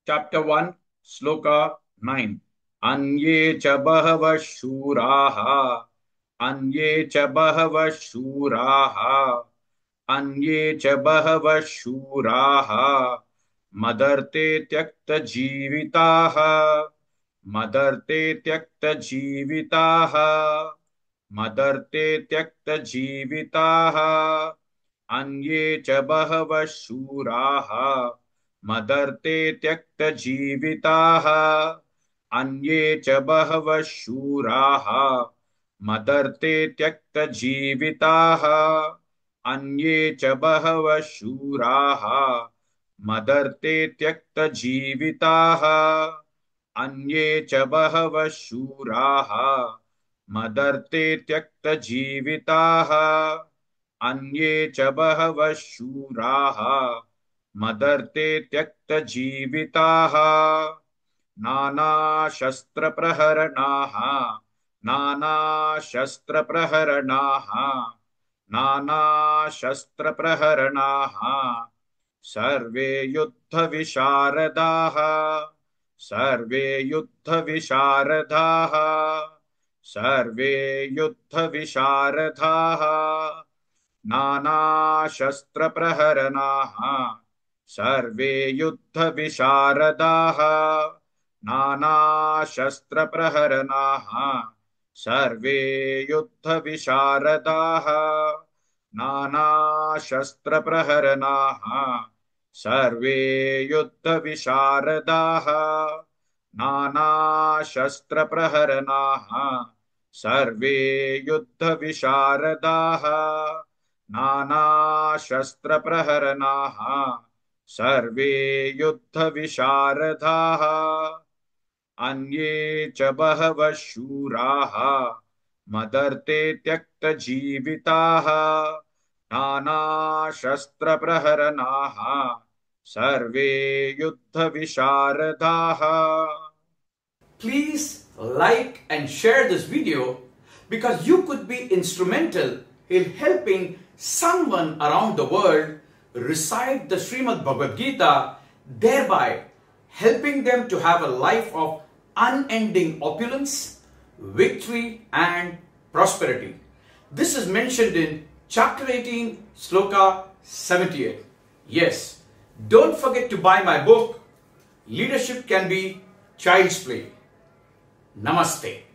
Chapter 1, Sloka 9. Anye cha bahava shuraha. Anye cha bahava shuraha. Anye cha bahava shuraha. Madarte tyakta jivitaha. Madarte tyakta jivitaha. Madarte tyakta jivitaha. Anye cha bahava shuraha. मदर्ते त्यक्तजीविताः अन्ये च बहवः शूराः मदर्ते त्यक्तजीविताः अन्ये च बहवः शूराः मदर्ते त्यक्तजीविताः अन्ये च बहवः शूराः मदर्ते त्यक्तजीविताः अन्ये च बहवः शूराः मदर्ते त्यक्तजीविताः नानाशस्त्रप्रहरणाः नानाशस्त्रप्रहरणाः नानाशस्त्रप्रहरणाः सर्वे युद्धविशारदाः सर्वे युद्धविशारदाः सर्वे युद्धविशारदाः नानाशस्त्रप्रहरणाः सर्वे युद्धविशारदाः नानाशस्त्रप्रहरणाः सर्वे युद्धविशारदाः नानाशस्त्रप्रहरणाः सर्वे युद्धविशारदाः नानाशस्त्रप्रहरणाः सर्वे युद्धविशारदाः नानाशस्त्रप्रहरणाः सर्वे युद्धविशारदाः अन्ये च बहवः शूराः मदर्ते त्यक्तजीविताः नानाशस्त्रप्रहरणाः सर्वे युद्धविशारदाः. Please like and share this video because you could be instrumental in helping someone around the world recite the Srimad Bhagavad Gita, thereby helping them to have a life of unending opulence, victory and prosperity. This is mentioned in chapter 18, Sloka 78. Yes, don't forget to buy my book, Leadership Can Be Child's Play. Namaste.